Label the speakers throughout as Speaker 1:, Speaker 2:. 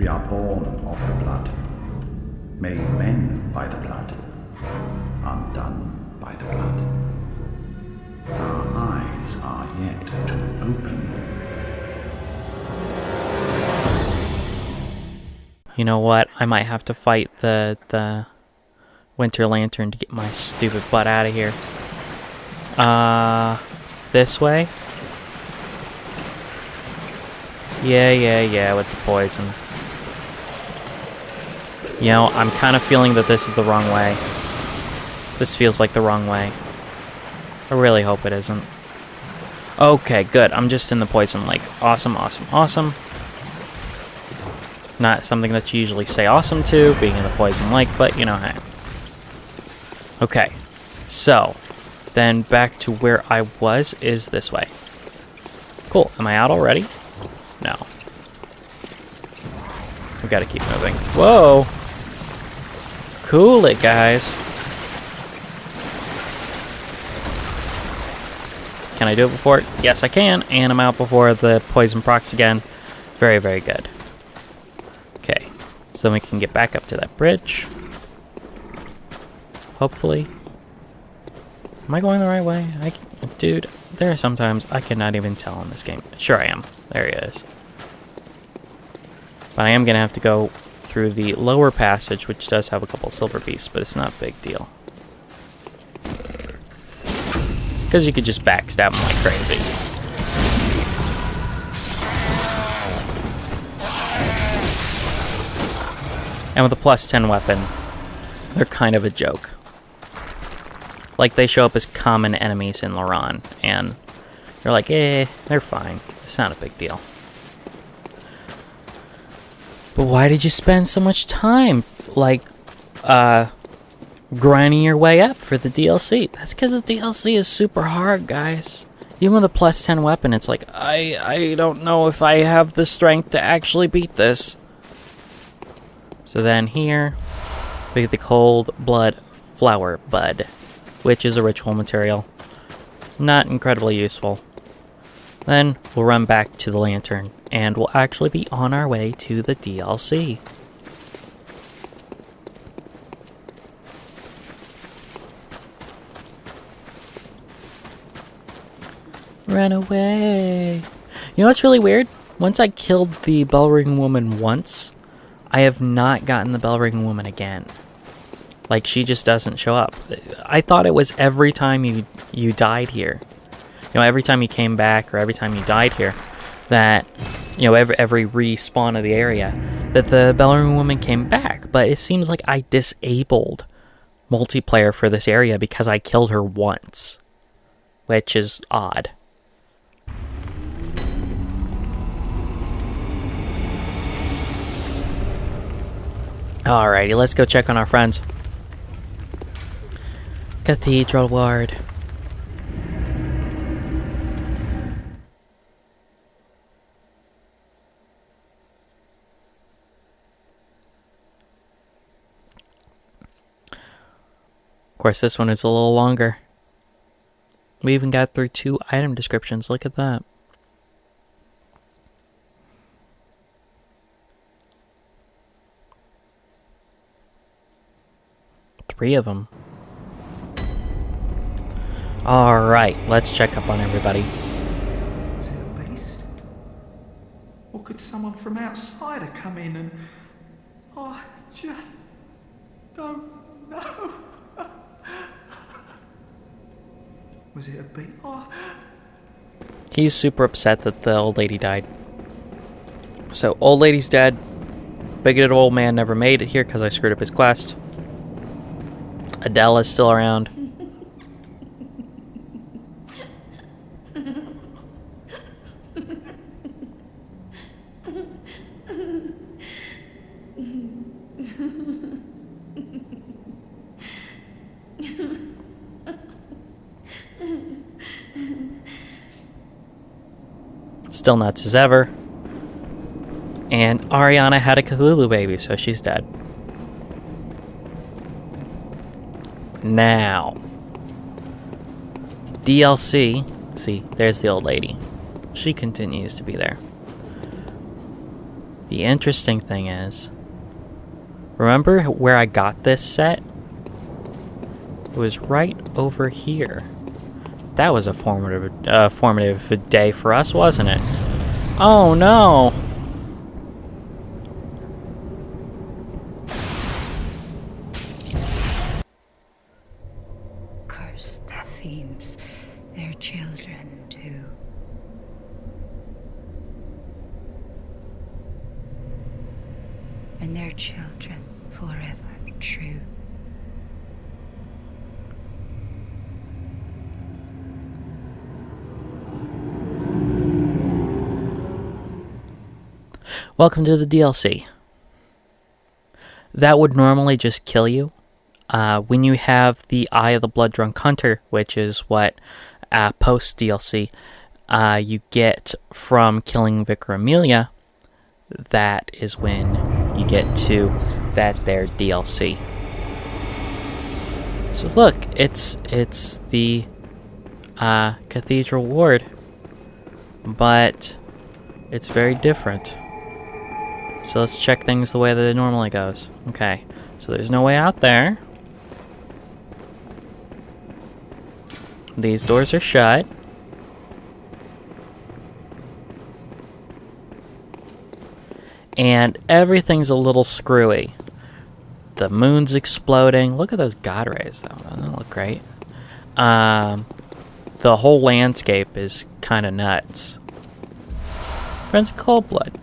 Speaker 1: We are born of the blood, made men by the blood, undone by the blood. Our eyes are yet to open.
Speaker 2: You know what? I might have to fight the Winter Lantern to get my stupid butt out of here. This way? Yeah, with the poison. You know, I'm kind of feeling that this is the wrong way. This feels like the wrong way. I really hope it isn't. Okay, good. I'm just in the poison lake. Awesome, awesome, awesome. Not something that you usually say awesome to, being in the poison lake, but you know, hey. Okay, so then back to where I was is this way. Cool. Am I out already? No. We gotta keep moving. Whoa! Cool it, guys. Can I do it before? Yes, I can. And I'm out before the poison procs again. Very, very good. Okay. So then we can get back up to that bridge. Hopefully. Am I going the right way? Dude, there are sometimes I cannot even tell in this game. Sure I am. There he is. But I am going to have to go through the lower passage, which does have a couple silver beasts, but it's not a big deal. Because you could just backstab them like crazy. And with a +10 weapon, they're kind of a joke. Like, they show up as common enemies in Loran, and you're like, they're fine. It's not a big deal. But why did you spend so much time, like, grinding your way up for the DLC? That's because the DLC is super hard, guys. Even with a +10 weapon, it's like, I don't know if I have the strength to actually beat this. So then here, we get the Cold Blood Flower Bud, which is a ritual material. Not incredibly useful. Then we'll run back to the lantern, and we'll actually be on our way to the DLC. Run away. You know what's really weird? Once I killed the bell ring woman once, I have not gotten the bell ring woman again. Like, she just doesn't show up. I thought it was every time you died here. You know, every time you came back or every time you died here, that, you know, every respawn of the area, that the bell ring woman came back. But it seems like I disabled multiplayer for this area because I killed her once, which is odd. Alrighty, let's go check on our friends. Cathedral Ward. Of course, this one is a little longer. We even got through 2 item descriptions. Look at that. Three of them. Alright, let's check up on everybody.
Speaker 3: Was it a beast? Or could someone from outside have come in and... I just don't know. Was it a beast? Oh.
Speaker 2: He's super upset that the old lady died. So, old lady's dead. Bigoted old man never made it here because I screwed up his quest. Adele is still around. Still nuts as ever. And Ariana had a Cthulhu baby, so she's dead. Now, DLC. See, there's the old lady. She continues to be there. The interesting thing is, remember where I got this set? It was right over here. That was a formative day for us, wasn't it? Oh no!
Speaker 4: Cursed fiends, their children too. And their children forever true.
Speaker 2: Welcome to the DLC. That would normally just kill you. When you have the Eye of the Blood Drunk Hunter, which is what post DLC you get from killing Vicar Amelia, that is when you get to that there DLC. So look, it's the Cathedral Ward, but it's very different. So let's check things the way that it normally goes. Okay, so there's no way out there. These doors are shut. And everything's a little screwy. The moon's exploding. Look at those god rays, though. Doesn't that look great? The whole landscape is kind of nuts. Friends of Coldblood.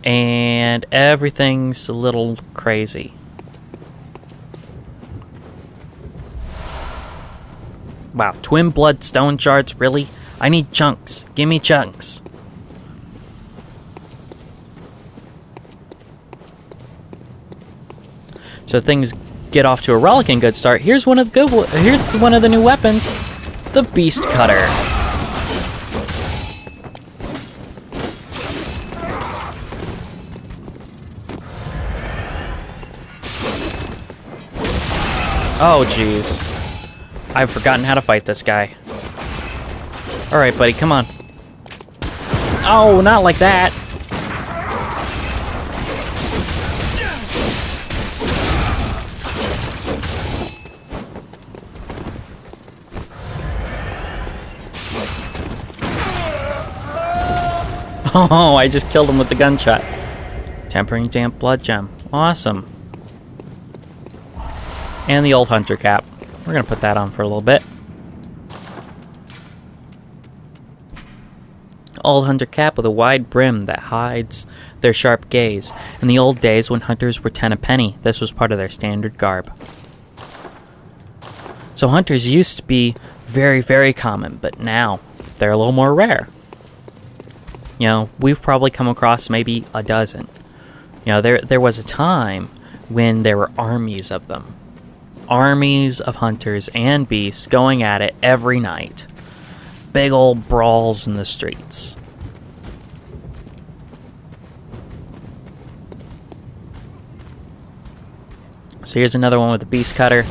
Speaker 2: And everything's a little crazy. Wow, twin blood stone shards, really? I need chunks. Give me chunks. So things get off to a rollicking good start. Here's one of the new weapons, the Beast Cutter. Oh, jeez. I've forgotten how to fight this guy. Alright, buddy, come on. Oh, not like that. Oh, I just killed him with the gunshot. Tempering Damp Blood Gem. Awesome. And the old hunter cap. We're going to put that on for a little bit. Old hunter cap with a wide brim that hides their sharp gaze. In the old days when hunters were 10 a penny, this was part of their standard garb. So hunters used to be very, very common, but now they're a little more rare. You know, we've probably come across maybe a dozen. You know, there was a time when there were armies of them. Armies of hunters and beasts going at it every night. Big old brawls in the streets. So here's another one with the Beast Cutter.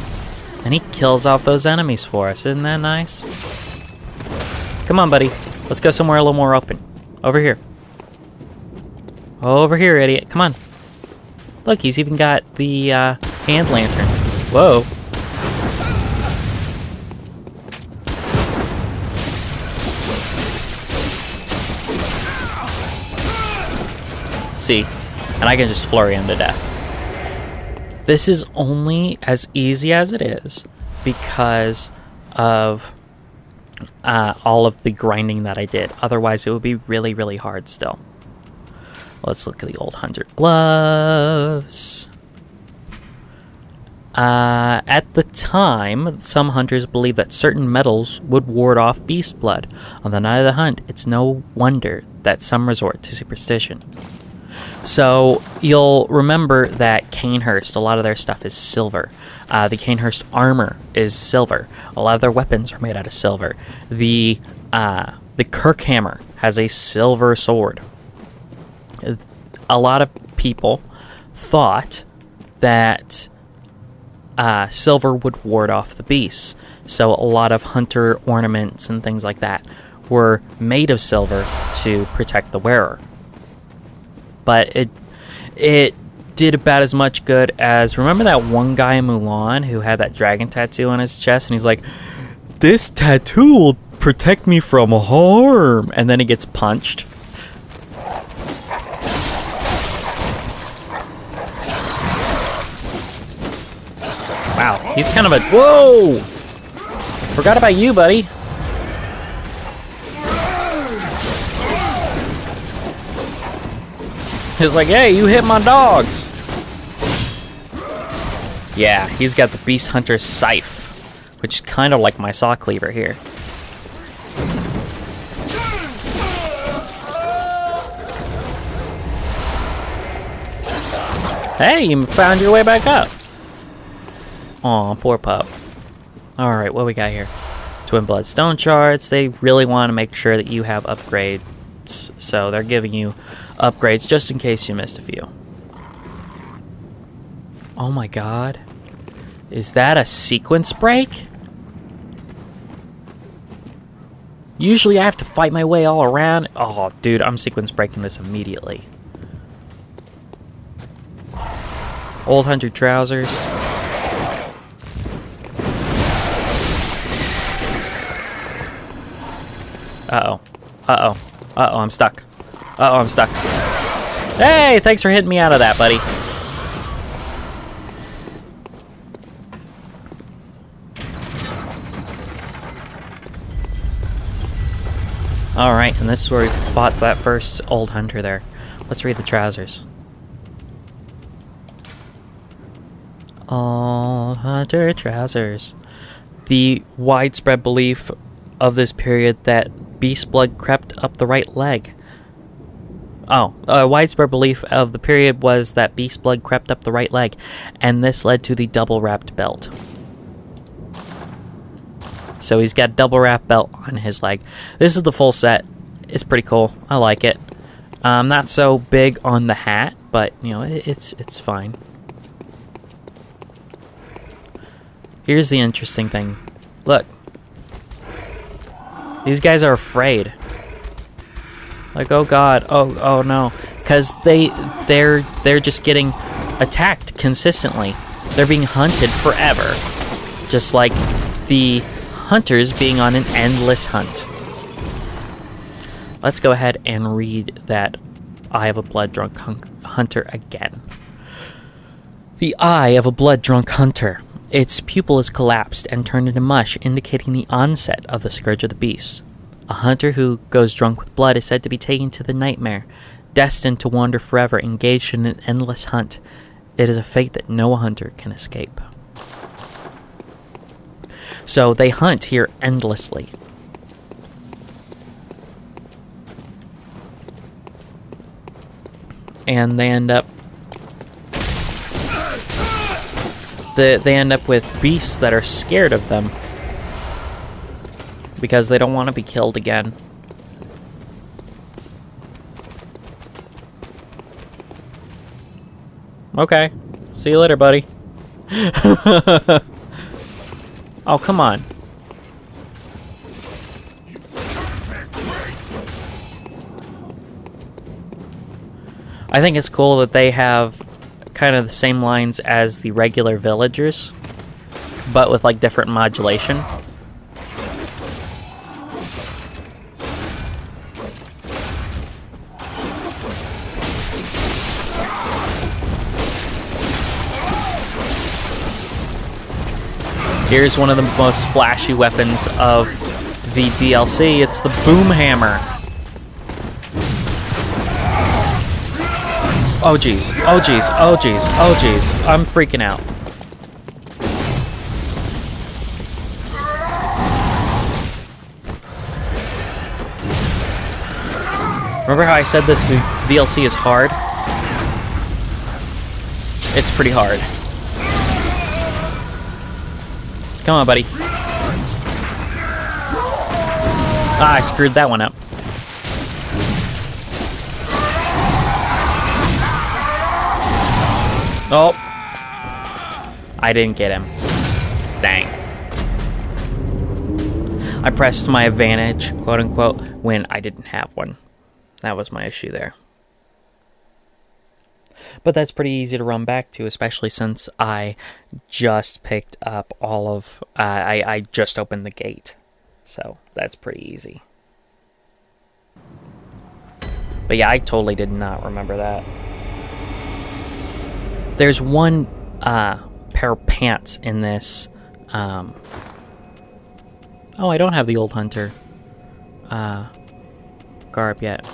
Speaker 2: And he kills off those enemies for us. Isn't that nice? Come on, buddy. Let's go somewhere a little more open. Over here. Over here, idiot. Come on. Look, he's even got the hand lantern. Whoa. See, and I can just flurry him to death. This is only as easy as it is because of all of the grinding that I did. Otherwise, it would be really, really hard still. Let's look at the old hunter gloves. At the time, some hunters believed that certain metals would ward off beast blood. On the night of the hunt, it's no wonder that some resort to superstition. So you'll remember that Canehurst, a lot of their stuff is silver. The Canehurst armor is silver. A lot of their weapons are made out of silver. The Kirkhammer has a silver sword. A lot of people thought that silver would ward off the beasts. So a lot of hunter ornaments and things like that were made of silver to protect the wearer. But it did about as much good as, remember that one guy in Mulan who had that dragon tattoo on his chest, and he's like, this tattoo will protect me from harm, and then he gets punched. Wow, he's kind of a, whoa! Forgot about you, buddy. He's like, hey, you hit my dogs. Yeah, he's got the Beast Hunter's Scythe, which is kind of like my Saw Cleaver here. Hey, you found your way back up. Aw, poor pup. Alright, what we got here? Twin Bloodstone Shards. They really want to make sure that you have upgrades, so they're giving you upgrades just in case you missed a few. Oh my god. Is that a sequence break? Usually I have to fight my way all around. Oh, dude, I'm sequence breaking this immediately. Old Hunter Trousers. Uh-oh. Uh-oh. Uh-oh, I'm stuck. Uh-oh, I'm stuck. Hey, thanks for hitting me out of that, buddy. Alright, and this is where we fought that first old hunter there. Let's read the trousers. Old Hunter Trousers. The widespread belief of this period that beast blood crept up the right leg. Oh, a widespread belief of the period was that beast blood crept up the right leg, and this led to the double wrapped belt. So he's got double wrap belt on his leg. This is the full set. It's pretty cool. I like it. I'm not so big on the hat, but you know, it's fine. Here's the interesting thing. Look. These guys are afraid. Like, oh god, oh no. Because they're just getting attacked consistently. They're being hunted forever. Just like the hunters being on an endless hunt. Let's go ahead and read that Eye of a Blood Drunk Hunter again. The eye of a blood drunk hunter. Its pupil is collapsed and turned into mush, indicating the onset of the Scourge of the Beast. A hunter who goes drunk with blood is said to be taken to the nightmare, destined to wander forever, engaged in an endless hunt. It is a fate that no hunter can escape. So they hunt here endlessly. And they end up with beasts that are scared of them because they don't want to be killed again. Okay. See you later, buddy. Oh, come on. I think it's cool that they have kind of the same lines as the regular villagers, but with like different modulation. Here's one of the most flashy weapons of the DLC. It's the boom hammer. Oh geez, oh geez, oh geez, oh geez. I'm freaking out. Remember how I said this DLC is hard? It's pretty hard. Come on, buddy. Ah, I screwed that one up. Oh. I didn't get him. Dang. I pressed my advantage, quote unquote, when I didn't have one. That was my issue there. But that's pretty easy to run back to, especially since I just picked up all of... I just opened the gate. So that's pretty easy. But yeah, I totally did not remember that. There's one pair of pants in this. Oh, I don't have the old hunter garb yet.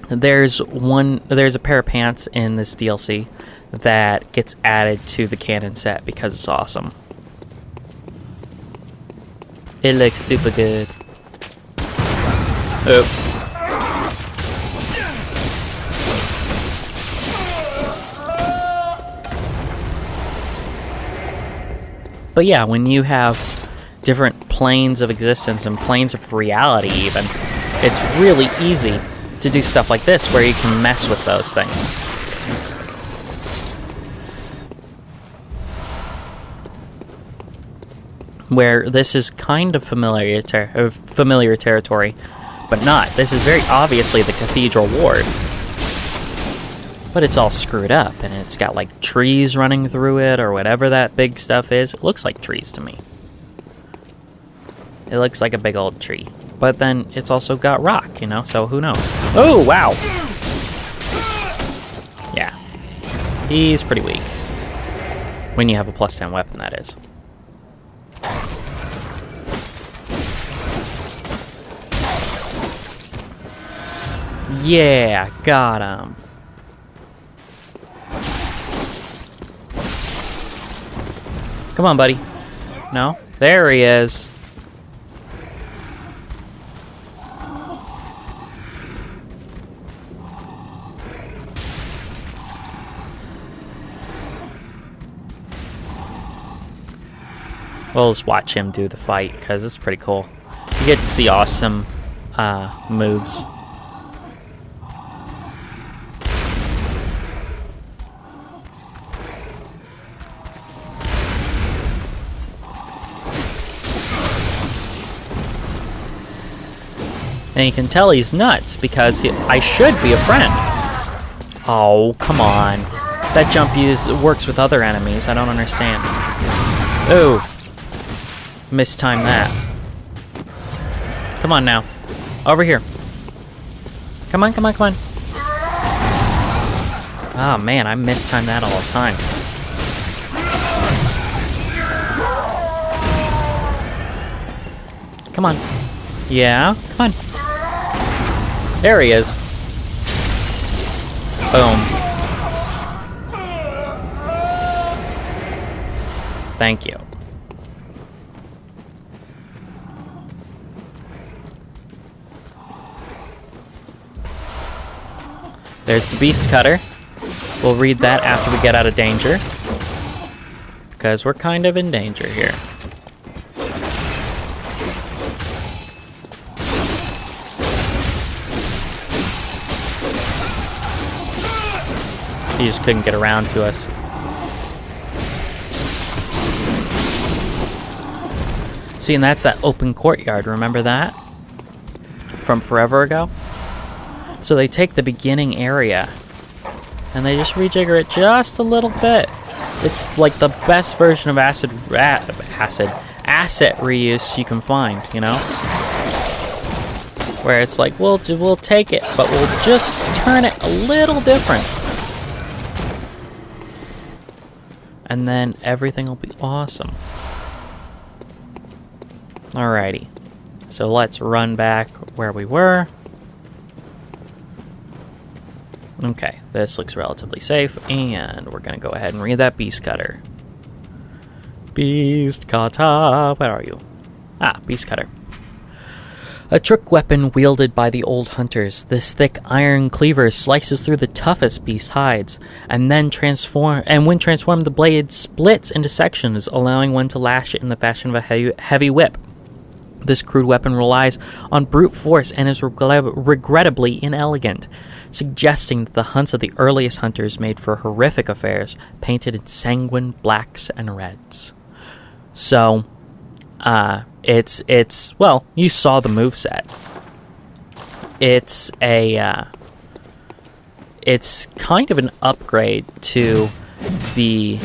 Speaker 2: There's a pair of pants in this DLC that gets added to the canon set because it's awesome. It looks super good. Oh. But yeah, when you have different planes of existence and planes of reality even, it's really easy to do stuff like this where you can mess with those things. Where this is kind of familiar territory, but not. This is very obviously the Cathedral Ward. But it's all screwed up, and it's got like trees running through it, or whatever that big stuff is. It looks like trees to me. It looks like a big old tree. But then it's also got rock, you know, so who knows? Oh, wow! Yeah. He's pretty weak. When you have a +10 weapon, that is. Yeah, got him. Come on, buddy. No? There he is. We'll just watch him do the fight, because it's pretty cool. You get to see awesome moves. And you can tell he's nuts, because I should be a friend. Oh, come on. That jump works with other enemies. I don't understand. Ooh. Mistimed that. Come on now. Over here. Come on, come on, come on. Oh man, I mistime that all the time. Come on. Yeah, come on. There he is. Boom. Thank you. There's the beast cutter. We'll read that after we get out of danger, because we're kind of in danger here. He just couldn't get around to us. See, and that's that open courtyard. Remember that? From forever ago? So they take the beginning area and they just rejigger it just a little bit. It's like the best version of asset reuse you can find, you know? Where it's like, we'll take it, but we'll just turn it a little different. And then everything will be awesome. Alrighty. So let's run back where we were. Okay, this looks relatively safe, and we're gonna go ahead and read that beast cutter. Beast cutter, where are you? Ah, beast cutter. A trick weapon wielded by the old hunters, this thick iron cleaver slices through the toughest beast's hides, and when transformed, the blade splits into sections, allowing one to lash it in the fashion of a heavy whip. This crude weapon relies on brute force and is regrettably inelegant, suggesting that the hunts of the earliest hunters made for horrific affairs, painted in sanguine blacks and reds. So, Well, you saw the moveset. It's kind of an upgrade to the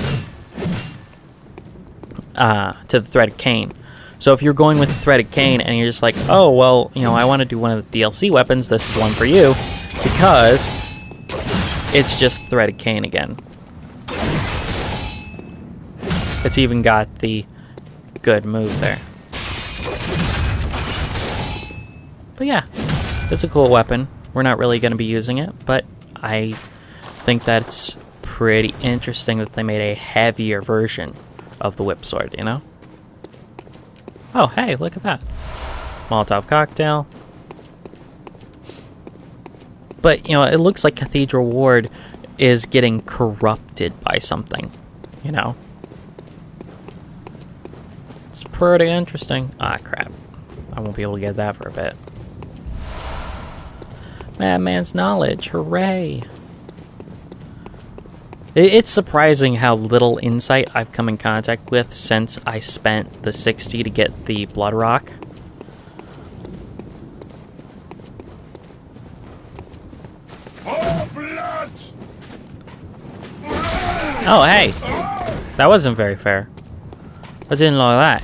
Speaker 2: threaded cane. So if you're going with the threaded cane and you're just like, oh, well, you know, I want to do one of the DLC weapons, this is one for you, because it's just threaded cane again. It's even got the good move there. But yeah, it's a cool weapon. We're not really going to be using it, but I think that it's pretty interesting that they made a heavier version of the whip sword, you know? Oh, hey, look at that. Molotov cocktail. But, you know, it looks like Cathedral Ward is getting corrupted by something, you know? It's pretty interesting. Ah, crap. I won't be able to get that for a bit. Madman's knowledge, hooray! It's surprising how little insight I've come in contact with since I spent the 60 to get the Blood Rock. Oh, hey! That wasn't very fair. I didn't like that.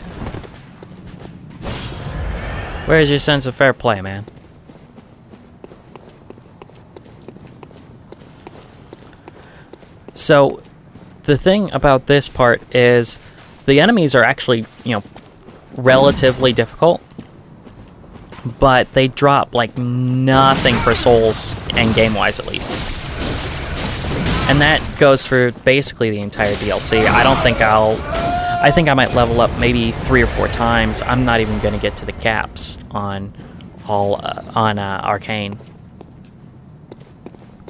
Speaker 2: Where's your sense of fair play, man? So, the thing about this part is the enemies are actually, you know, relatively difficult, but they drop like nothing for souls, and game-wise at least. And that goes for basically the entire DLC. I think I might level up maybe 3 or 4 times. I'm not even going to get to the caps on Arcane.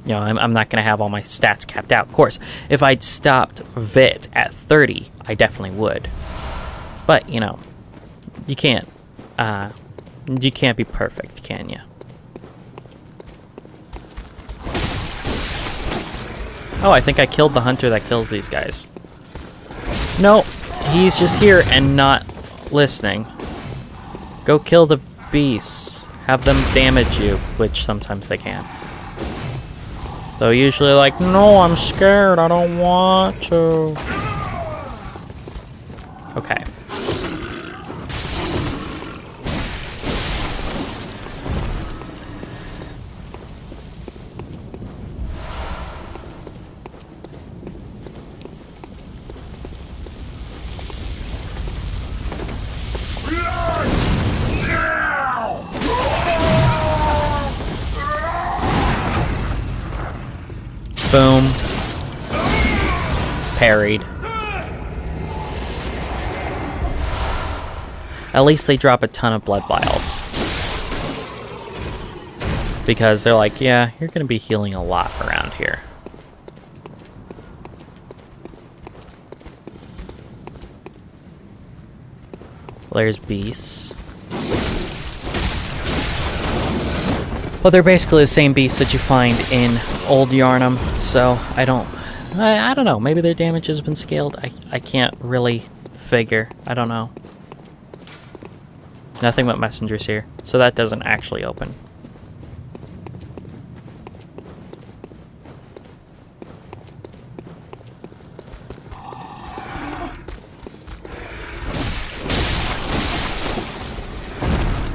Speaker 2: You know, I'm not going to have all my stats capped out. Of course, if I'd stopped Vit at 30, I definitely would. But, you know, you can't be perfect, can you? Oh, I think I killed the hunter that kills these guys. No, he's just here and not listening. Go kill the beasts. Have them damage you, which sometimes they can. Though usually like, no, I'm scared, I don't want to. Okay. Boom. Parried. At least they drop a ton of blood vials. Because they're like, yeah, you're going to be healing a lot around here. Well, there's beasts. Well, they're basically the same beasts that you find in Old Yarnum, so I don't know. Maybe their damage has been scaled. I can't really figure. I don't know. Nothing but messengers here, so that doesn't actually open.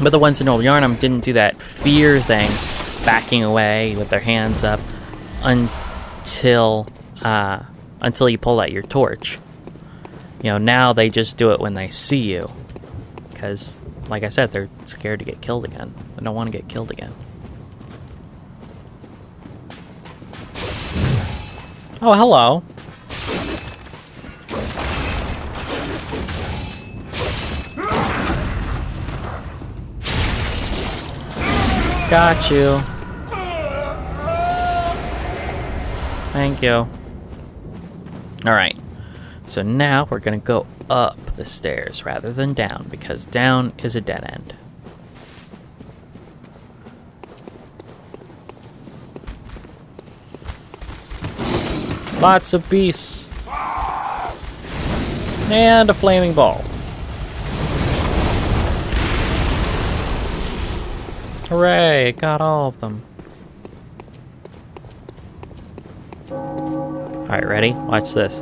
Speaker 2: But the ones in Old Yarnum didn't do that fear thing, backing away with their hands up until you pull out your torch. You know, now they just do it when they see you. Because, like I said, they're scared to get killed again. They don't want to get killed again. Oh, hello. Got you. Thank you. Alright. So now we're gonna go up the stairs rather than down, because down is a dead end. Lots of beasts. And a flaming ball. Hooray, got all of them. Alright, ready? Watch this.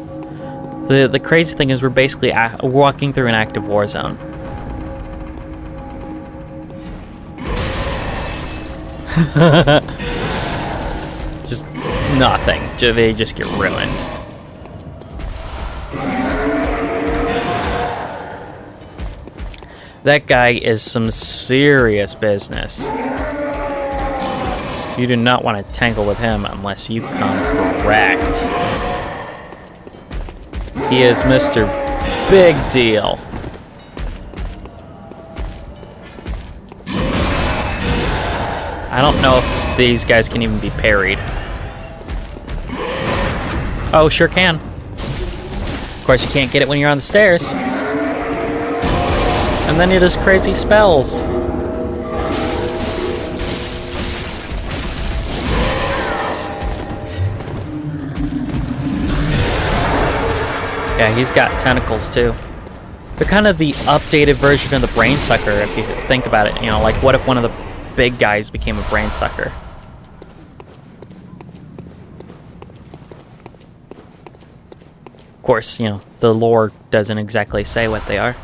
Speaker 2: The crazy thing is we're basically walking through an active war zone. Just nothing. They just get ruined. That guy is some serious business. You do not want to tangle with him unless you come correct. He is Mr. Big Deal. I don't know if these guys can even be parried. Oh, sure can. Of course, you can't get it when you're on the stairs. And then he does crazy spells. Yeah, he's got tentacles too. They're kind of the updated version of the brain sucker if you think about it. You know, like what if one of the big guys became a brain sucker? Of course, you know, the lore doesn't exactly say what they are.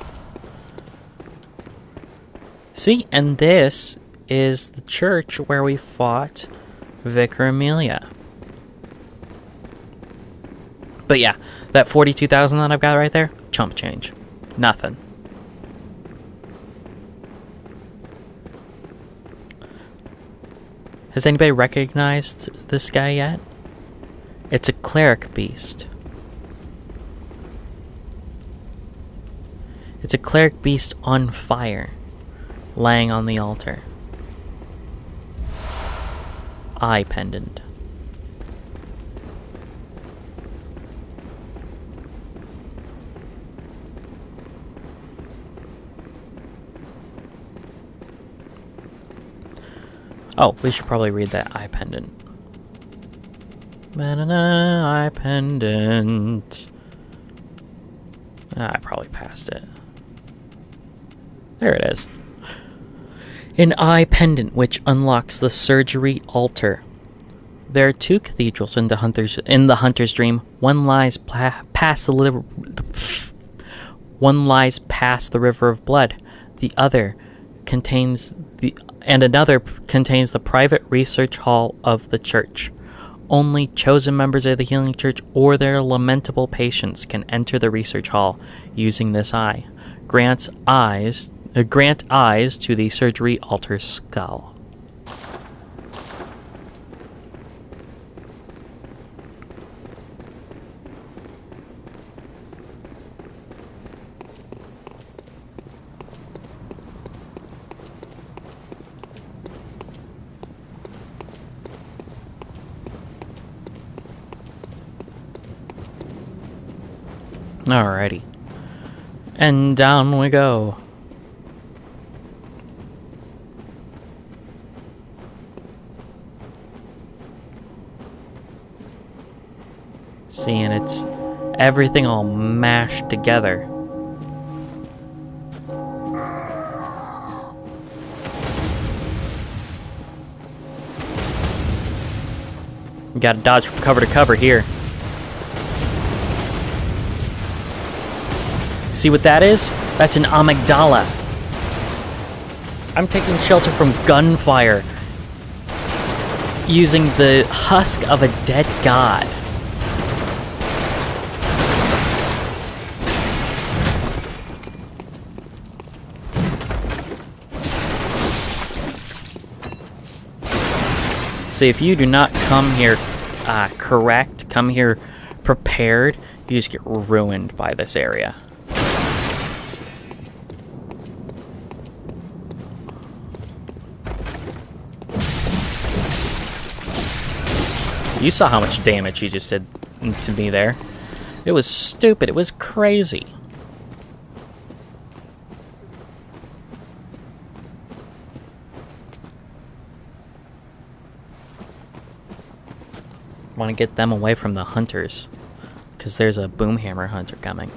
Speaker 2: See, and this is the church where we fought Vicar Amelia. But yeah, that 42,000 that I've got right there, chump change. Nothing. Has anybody recognized this guy yet? It's a cleric beast. It's a cleric beast on fire, laying on the altar. Eye pendant. Oh, we should probably read that eye pendant. Eye pendant. I probably passed it. There it is. An eye pendant which unlocks the surgery altar. There are two cathedrals in the Hunter's Dream. One lies past the River of Blood. Another contains the private research hall of the church. Only chosen members of the Healing Church or their lamentable patients can enter the research hall using this eye. Grant eyes to the surgery altar's skull. Alrighty. And down we go. Seeing it's everything all mashed together. You gotta dodge from cover to cover here. See what that is? That's an amygdala. I'm taking shelter from gunfire using the husk of a dead god. See, if you do not come here come here prepared, you just get ruined by this area. You saw how much damage he just did to me there. It was stupid. It was crazy. Want to get them away from the hunters, because there's a boomhammer hunter coming.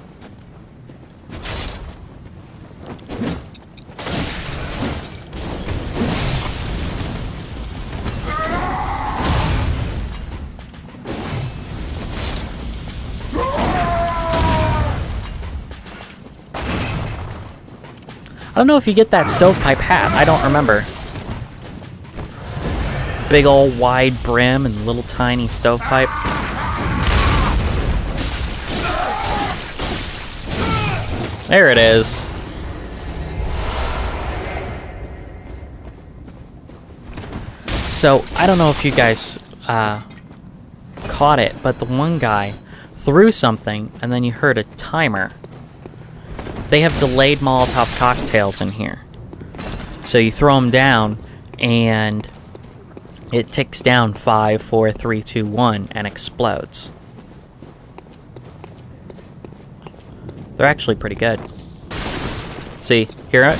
Speaker 2: don't know if you get that stovepipe hat. I don't remember. Big old wide brim and little tiny stovepipe. There it is. So, I don't know if you guys caught it, but the one guy threw something and then you heard a timer. They have delayed Molotov cocktails in here. So you throw them down and it ticks down 5, 4, 3, 2, 1 and explodes. They're actually pretty good. See, hear it?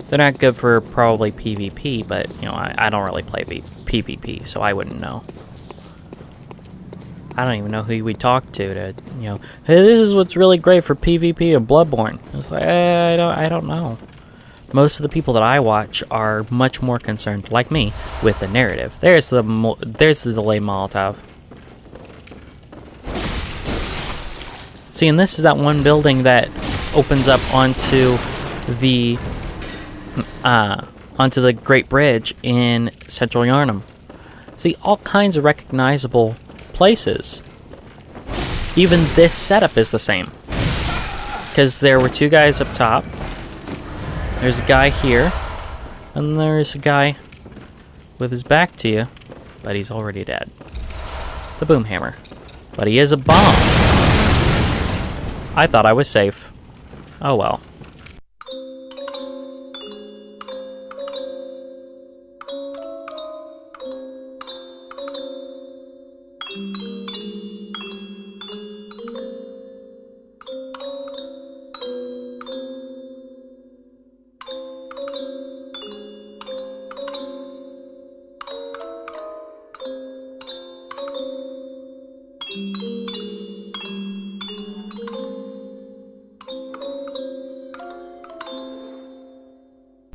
Speaker 2: They're not good for probably PvP, but, you know, I don't really play PvP, so I wouldn't know. I don't even know who we talk to, you know, hey, this is what's really great for PvP of Bloodborne. It's like, I don't know. Most of the people that I watch are much more concerned, like me, with the narrative. There's the delay Molotov. See, and this is that one building that opens up onto the Great Bridge in Central Yarnum. See, all kinds of recognizable places. Even this setup is the same. Because there were two guys up top. There's a guy here. And there's a guy with his back to you. But he's already dead. The boom hammer. But he is a bomb. I thought I was safe. Oh well.